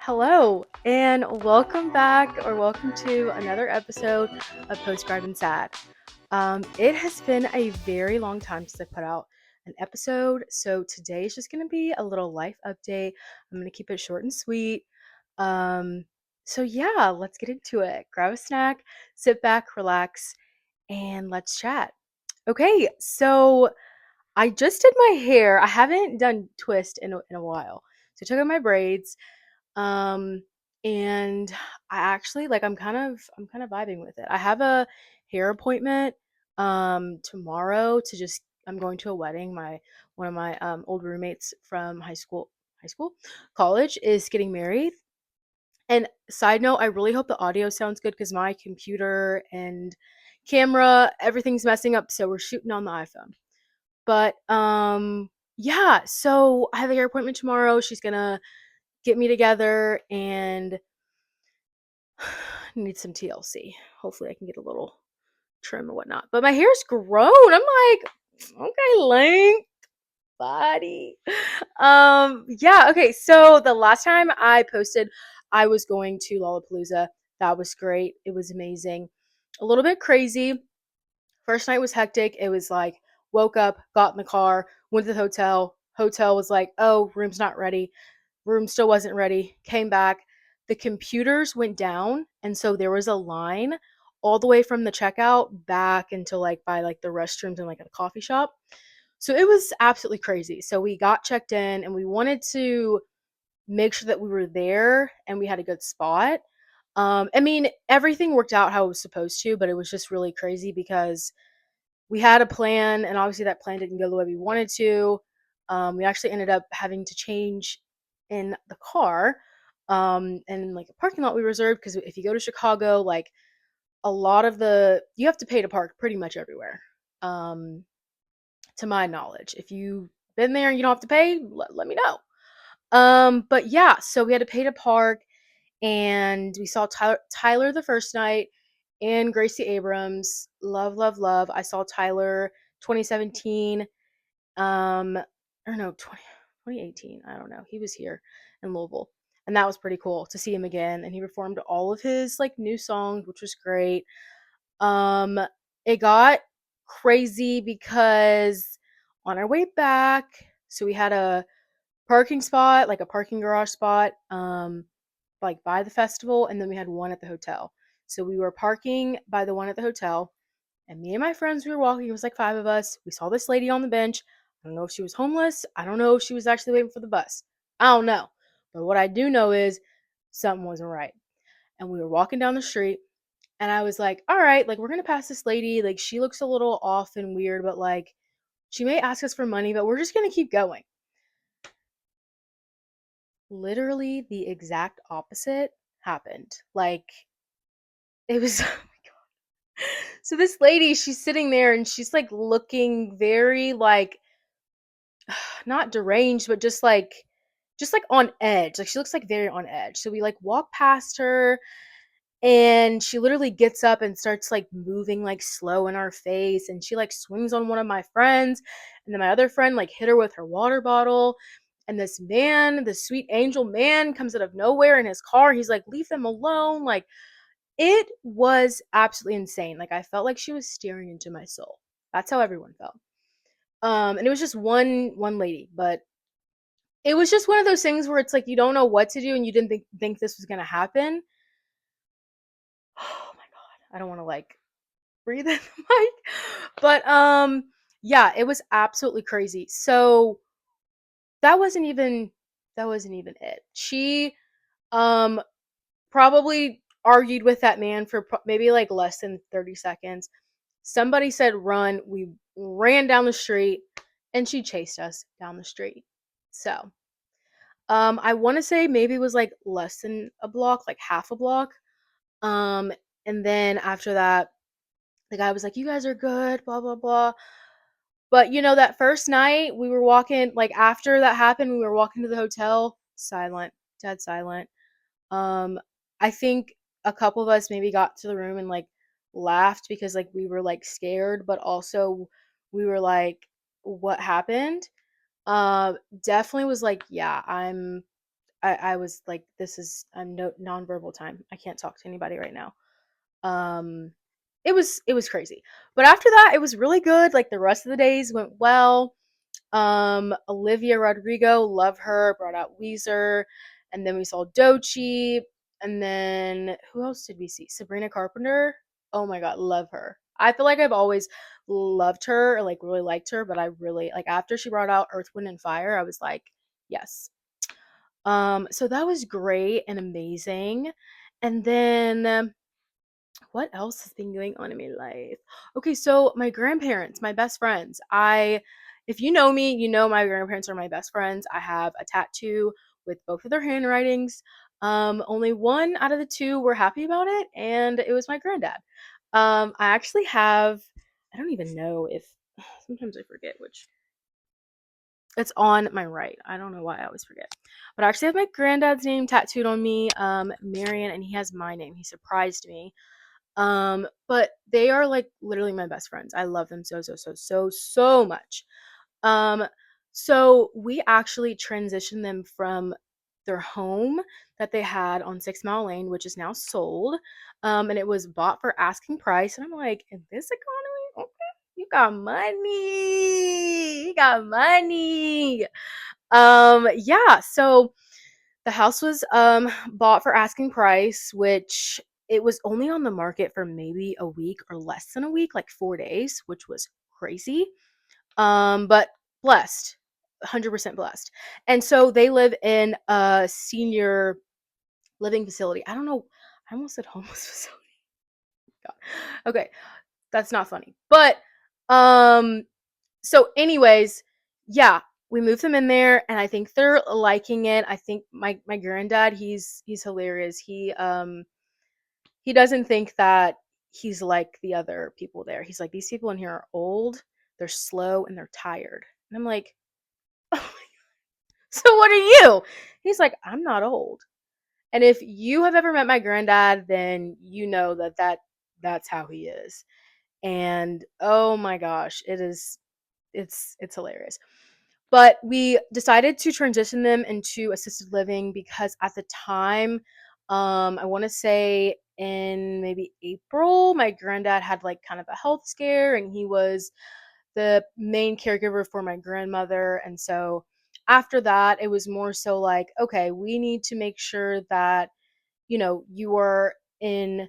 Hello, and welcome back, or welcome to another episode of Grad.Sad. It has been a very long time since I put out an episode, so today is just going to be a little life update. I'm going to keep it short and sweet. Um, so let's get into it. Grab a snack, sit back, relax, and let's chat. Okay, so I just did my hair. I haven't done twist in a while, so I took out my braids. Um, and I actually I'm kind of vibing with it. I have a hair appointment tomorrow to just I'm going to a wedding. My one of my old roommates from high school, college is getting married. And side note, I really hope the audio sounds good because my computer and camera, everything's messing up, so we're shooting on the iPhone. But yeah, so I have a hair appointment tomorrow. She's gonna get me together and need some TLC. Hopefully, I can get a little trim or whatnot. But my hair's grown. I'm like, okay, length, body. Yeah, okay. So the last time I posted, I was going to Lollapalooza. That was great. It was amazing. A little bit crazy. First night was hectic. It was like, woke up, got in the car, went to the hotel. Hotel was like, oh, room's not ready. Room still wasn't ready. Came back. The computers went down, and so there was a line all the way from the checkout back into like by like the restrooms and like a coffee shop. So it was absolutely crazy. So we got checked in and we wanted to make sure that we were there and we had a good spot. I mean, everything worked out how it was supposed to, but it was just really crazy because we had a plan and obviously that plan didn't go the way we wanted to. We actually ended up having to change in the car and like a parking lot we reserved because if you go to Chicago, like a lot of the you have to pay to park pretty much everywhere. Um, to my knowledge, if you've been there and you don't have to pay, let me know. But yeah, so we had to pay to park, and we saw Tyler the first night and Gracie Abrams. Love, love, love. I saw Tyler 2017. Or no, 2018. I don't know. He was here in Louisville. And that was pretty cool to see him again. And he performed all of his like new songs, which was great. Um, it got crazy because on our way back, so we had a parking spot, like a parking garage spot, like by the festival, and then we had one at the hotel. So we were parking by the one at the hotel, and me and my friends, we were walking. It was like five of us. We saw this lady on the bench. I don't know if she was homeless. I don't know if she was actually waiting for the bus. I don't know. But what I do know is something wasn't right. And we were walking down the street, and I was like, all right, like we're going to pass this lady. Like she looks a little off and weird, but like she may ask us for money, but we're just going to keep going. Literally the exact opposite happened. Like it was so this lady, she's sitting there and she's like looking very like not deranged, but just like on edge. Like she looks like very on edge. So we like walk past her and she literally gets up and starts like moving like slow in our face, and she like swings on one of my friends, and then my other friend like hit her with her water bottle. And this man, this sweet angel man, comes out of nowhere in his car. He's like, leave them alone. Like it was absolutely insane. Like I felt like she was staring into my soul. That's how everyone felt. And it was just one lady, but it was just one of those things where it's like you don't know what to do and you didn't think this was gonna happen. Oh my god, I don't want to like breathe in the mic, but yeah, it was absolutely crazy. So that wasn't even that wasn't even it. She um probably argued with that man for maybe like less than 30 seconds. Somebody said run. We ran down the street and she chased us down the street. So, I want to say maybe it was like less than a block, like half a block. Um, and then after that, the guy was like, "You guys are good, blah blah blah." But that first night we were walking, like after that happened, we were walking to the hotel, silent, dead silent. Um, I think a couple of us maybe got to the room and like laughed because like we were like scared, but also we were like, "What happened?" Definitely was like, yeah, I was like, this is I'm no nonverbal time. I can't talk to anybody right now. Um, it was crazy. But after that, it was really good. Like the rest of the days went well. Olivia Rodrigo, love her, brought out Weezer, and then we saw Doechii, and then who else did we see? Sabrina Carpenter. Oh my god, love her. I feel like I've always loved her or like really liked her, but I really like after she brought out Earth, Wind, and Fire, I was like, yes. So that was great and amazing. And then what else has been going on in my life? Okay, so my grandparents, my best friends. If you know me, you know my grandparents are my best friends. I have a tattoo with both of their handwritings. Only one out of the two were happy about it, and it was my granddad. I actually have, I don't even know if, sometimes I forget which. It's on my right. I don't know why I always forget. But I actually have my granddad's name tattooed on me, Marion, and he has my name. He surprised me. But they are like literally my best friends. I love them so much. Um, so we actually transitioned them from their home that they had on 6 Mile Lane, which is now sold. And it was bought for asking price. And I'm like, in this economy, okay, you got money. You got money. Yeah, so the house was bought for asking price, which it was only on the market for maybe a week or less than a week, like 4 days, which was crazy. But blessed, 100% blessed. And so they live in a senior living facility. I don't know, I almost said homeless facility. God. Okay, that's not funny. But um so anyways, yeah, we moved them in there and I think they're liking it. I think my granddad, he's hilarious. He doesn't think that he's like the other people there. He's like, these people in here are old, they're slow, and they're tired. And I'm like, oh, so what are you? He's like, I'm not old. And if you have ever met my granddad, then you know that's how he is. And oh my gosh, it's hilarious. But we decided to transition them into assisted living because at the time, I want to say in maybe April, my granddad had like kind of a health scare and he was the main caregiver for my grandmother. And so after that, it was more so like, okay, we need to make sure that, you are in,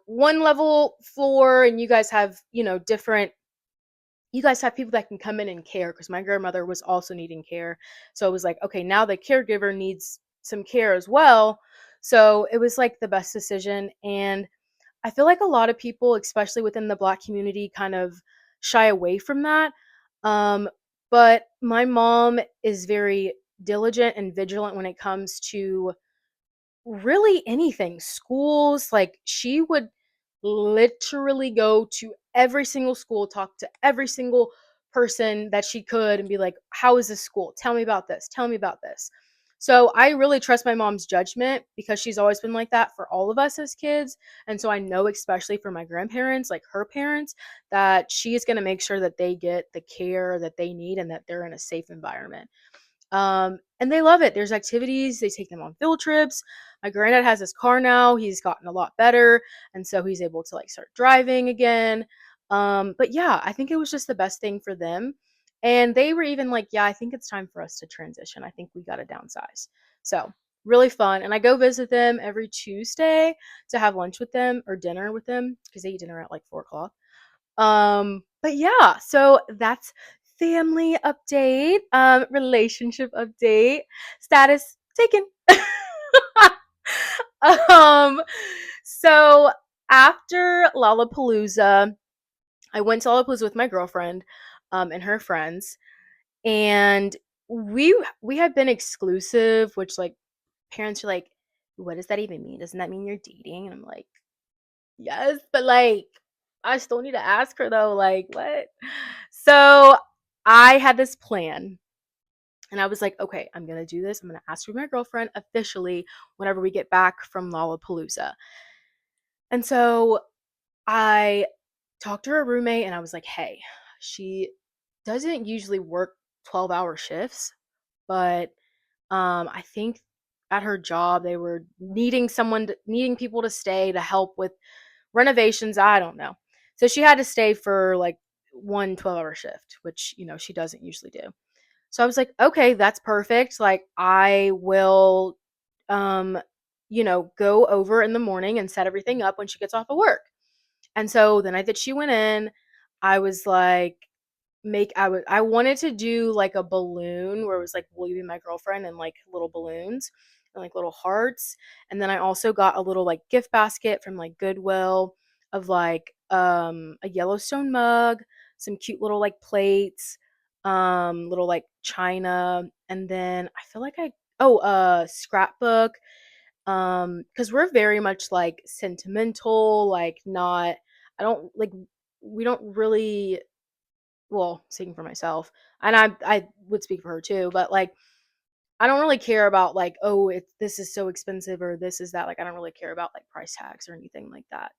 one level floor and you guys have people that can come in and care because my grandmother was also needing care. So it was like, okay, now the caregiver needs some care as well. So it was like the best decision. And I feel like a lot of people, especially within the Black community, kind of shy away from that. Um, but my mom is very diligent and vigilant when it comes to really anything. Schools, like she would literally go to every single school, talk to every single person that she could and be like, how is this school? Tell me about this. Tell me about this. So I really trust my mom's judgment because she's always been like that for all of us as kids. And so I know, especially for my grandparents, like her parents, that she is going to make sure that they get the care that they need and that they're in a safe environment. And they love it. There's activities, they take them on field trips. My granddad has his car now. He's gotten a lot better. And so he's able to like start driving again. But yeah, I think it was just the best thing for them. And they were even like, yeah, I think it's time for us to transition. I think we got to downsize. So really fun. And I go visit them every Tuesday to have lunch with them or dinner with them because they eat dinner at like 4 o'clock. But yeah, so that's family update, relationship update, status taken. um, so after Lollapalooza, I went to Lollapalooza with my girlfriend, and her friends, and we had been exclusive, which like parents are like, what does that even mean? Doesn't that mean you're dating? And I'm like, yes, but like I still need to ask her though, like what? So I had this plan and I was like, okay, I'm gonna do this. I'm gonna ask for my girlfriend officially whenever we get back from Lollapalooza. And so I talked to her roommate and I was like, hey, she doesn't usually work 12-hour shifts, but I think at her job. They were needing people to stay to help with renovations. I don't know. So she had to stay for like one 12-hour shift, which, she doesn't usually do. So I was like, okay, that's perfect. Like, I will, um, go over in the morning and set everything up when she gets off of work. And so the night that she went in, I was like, I wanted to do like a balloon where it was like, will you be my girlfriend, and like little balloons and like little hearts. And then I also got a little like gift basket from like Goodwill of like a Yellowstone mug, some cute little like plates, little like china, and then I feel like a scrapbook, because we're very much like sentimental, like not I don't like we don't really, well, speaking for myself, and I would speak for her too, but like I don't really care about like, oh, this is so expensive or this is that. Like, I don't really care about like price tags or anything like that.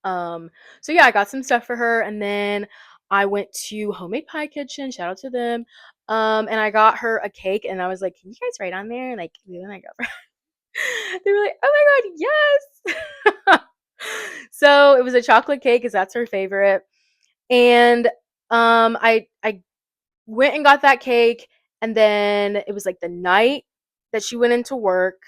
Um so yeah, I got some stuff for her, and then I went to Homemade Pie Kitchen, shout out to them. And I got her a cake, and I was like, can you guys write on there like you and my girlfriend? They were like, oh my god, yes. So it was a chocolate cake because that's her favorite. And I went and got that cake, and then it was like the night that she went into work,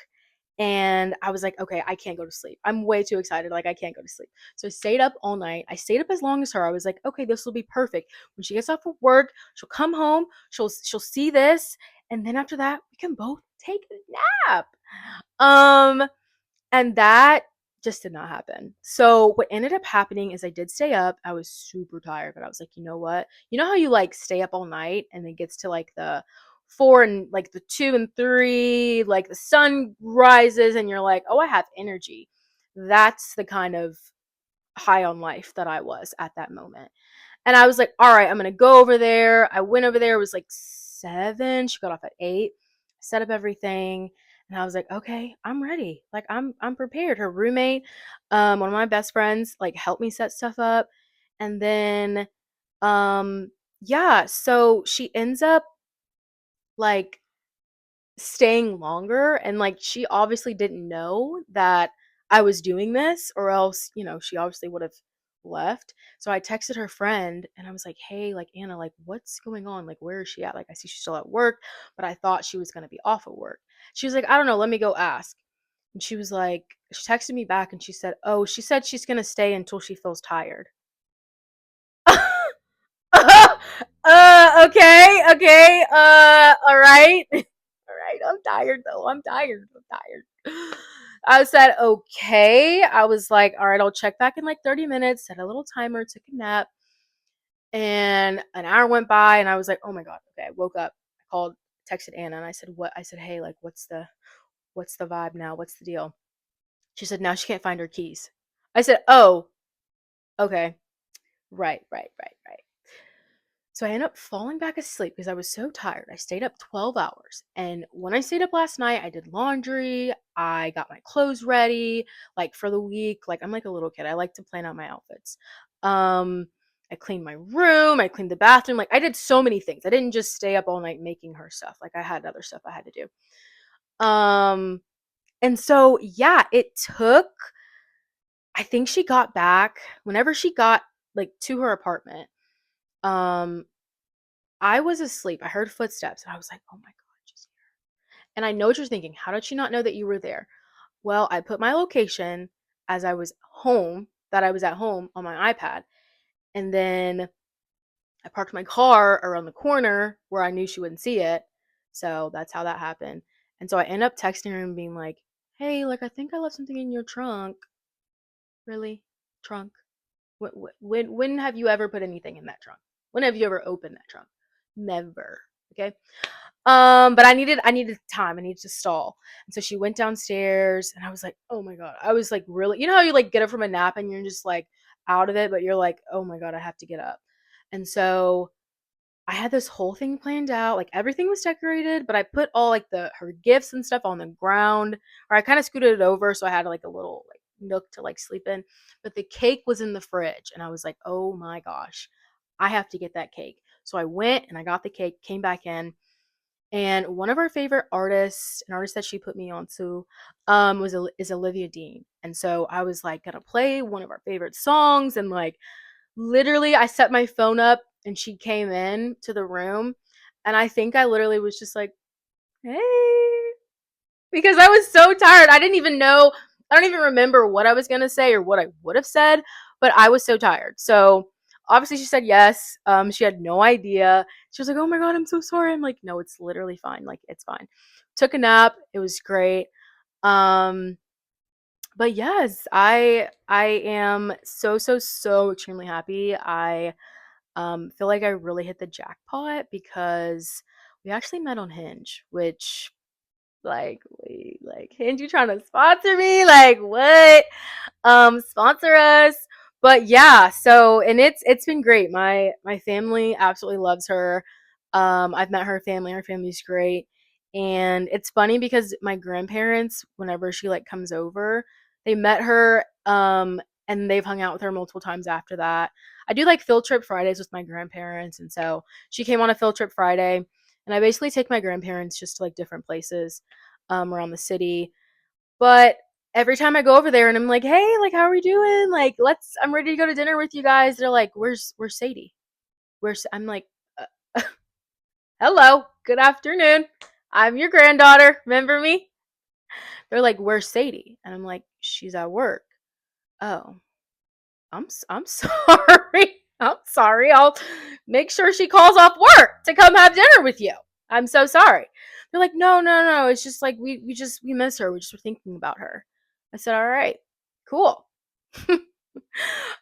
and I was like, okay, I can't go to sleep. I'm way too excited, like I can't go to sleep. So I stayed up all night. I stayed up as long as her. I was like, okay, this will be perfect. When she gets off of work, she'll come home, she'll see this, and then after that, we can both take a nap. Um and that just did not happen. So what ended up happening is I did stay up. I was super tired, but I was like, you know what? You know how you like stay up all night and it gets to like the 4 and like the 2 and 3, like the sun rises and you're like, oh, I have energy. That's the kind of high on life that I was at that moment. And I was like, all right, I'm going to go over there. I went over there. It was like 7. She got off at 8. Set up everything. And I was like, okay, I'm ready. Like I'm prepared. Her roommate, one of my best friends, like helped me set stuff up. And then yeah, so she ends up like staying longer, and like she obviously didn't know that I was doing this, or else, she obviously would have left. So I texted her friend and I was like, hey, like Anna, like what's going on, like where is she at, like I see she's still at work, but I thought she was going to be off of work. She was like, I don't know, let me go ask. And she was like, she texted me back and she said, oh, she said she's going to stay until she feels tired. Okay, okay, all right. All right, I'm tired though. I'm tired. I'm tired. I said, okay. I was like, all right, I'll check back in like 30 minutes, set a little timer, took a nap, and an hour went by, and I was like, oh my God. Okay, I woke up, I called, texted Anna, and I said, what? I said, hey, like, what's the vibe now? What's the deal? She said, now she can't find her keys. I said, oh, okay. Right, right, right, right. So I ended up falling back asleep because I was so tired. I stayed up 12 hours. And when I stayed up last night, I did laundry. I got my clothes ready, like for the week. Like I'm like a little kid. I like to plan out my outfits. Um, I cleaned my room. I cleaned the bathroom. Like I did so many things. I didn't just stay up all night making her stuff. Like I had other stuff I had to do. And so yeah, it took, I think she got back whenever she got like to her apartment. Um, I was asleep. I heard footsteps and I was like, oh my God, she's here. And I know what you're thinking. How did she not know that you were there? Well, I put my location as I was home, that I was at home on my iPad. And then I parked my car around the corner where I knew she wouldn't see it. So that's how that happened. And so I end up texting her and being like, hey, like, I think I left something in your trunk. Really? Trunk? When have you ever put anything in that trunk? When have you ever opened that trunk? Never. Okay. But I needed time. I needed to stall. And so she went downstairs and I was like, oh my God. I was like, really, you know how you like get up from a nap and you're just like out of it, but you're like, oh my God, I have to get up. And so I had this whole thing planned out. Like everything was decorated, but I put all like her gifts and stuff on the ground, or I kind of scooted it over so I had like a little like nook to like sleep in. But the cake was in the fridge, and I was like, oh my gosh, I have to get that cake. So I went and I got the cake, came back in, And one of our favorite artists, an artist that she put me onto, is Olivia Dean. And so I was like gonna play one of our favorite songs, and like literally I set my phone up and she came in to the room, and I think I literally was just like, "Hey," because I was so tired. I don't even remember what I was gonna say or what I would have said, but I was so tired. So obviously she said yes. She had no idea. She was like, "Oh my god, I'm so sorry." I'm like, "No, it's literally fine. Like, it's fine." Took a nap. It was great. Um, but yes, I am so extremely happy. I feel like I really hit the jackpot because we actually met on Hinge, which, like, wait, like, Hinge, you trying to sponsor me? Like, what? Sponsor us. But yeah, so, and it's been great. My family absolutely loves her. I've met her family. Her family's great. And it's funny because my grandparents, whenever she like comes over, they met her and they've hung out with her multiple times after that. I do like field trip Fridays with my grandparents, and so she came on a field trip Friday, and I basically take my grandparents just to like different places around the city. But every time I go over there and I'm like, "Hey, like, how are we doing? Like, I'm ready to go to dinner with you guys." They're like, "Where's Sadie? I'm like, uh, "Hello, good afternoon. I'm your granddaughter. Remember me?" They're like, "Where's Sadie?" And I'm like, "She's at work." Oh, I'm sorry. I'm sorry. I'll make sure she calls off work to come have dinner with you. I'm so sorry. They're like, "No, no, no. It's just like we miss her. We just were thinking about her." I said, "All right, cool."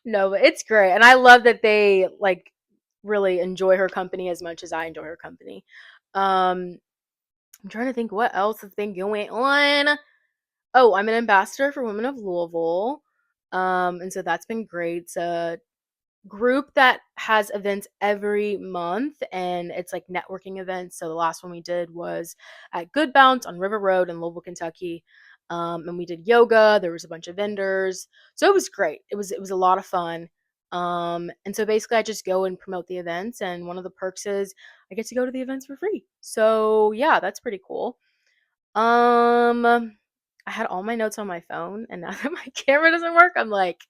No, but it's great, and I love that they like really enjoy her company as much as I enjoy her company. Um, I'm trying to think what else has been going on. Oh, I'm an ambassador for Women of Louisville. And so that's been great. It's a group that has events every month, and it's like networking events. So the last one we did was at Good Bounce on River Road in Louisville, Kentucky. And we did yoga. There was a bunch of vendors. So it was great. It was a lot of fun. And so basically I just go and promote the events, and one of the perks is I get to go to the events for free. So yeah, that's pretty cool. Um, I had all my notes on my phone, and now that my camera doesn't work, I'm like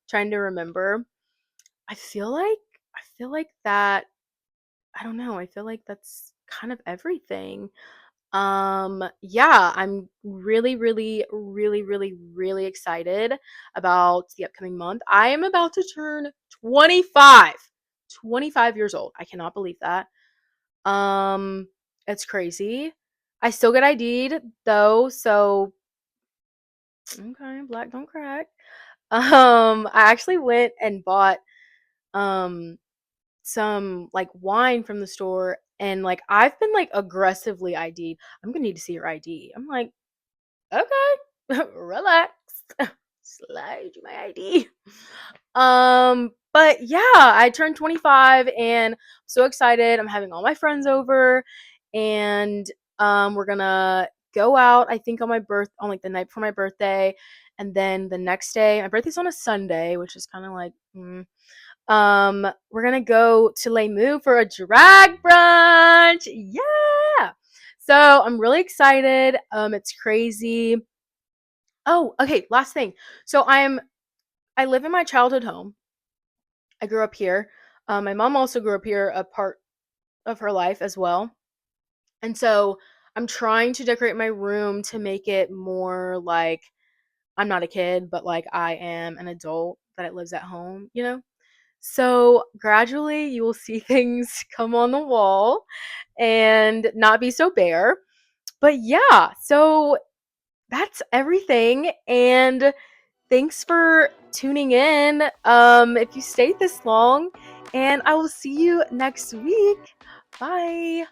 trying to remember. I feel like I feel like that I don't know, I feel like that's kind of everything. Yeah, I'm really excited about the upcoming month. I am about to turn 25. 25 years old. I cannot believe that. Um, it's crazy. I still get ID'd though, so okay, black don't crack. I actually went and bought um some like wine from the store, and like I've been like aggressively ID'd. I'm gonna need to see your ID. I'm like, okay, relax. Slide you my ID. But yeah, I turned 25 and I'm so excited. I'm having all my friends over, and we're gonna go out, I think on like the night before my birthday, and then the next day, my birthday's on a Sunday, which is kind of like we're gonna go to Les Mis for a drag brunch. Yeah. So I'm really excited. It's crazy. Oh, okay, last thing. So I live in my childhood home. I grew up here. My mom also grew up here a part of her life as well. And so I'm trying to decorate my room to make it more like I'm not a kid, but like I am an adult that lives at home, you know? So gradually you will see things come on the wall and not be so bare. But yeah, so that's everything. And thanks for tuning in. If you stayed this long, and I will see you next week. Bye.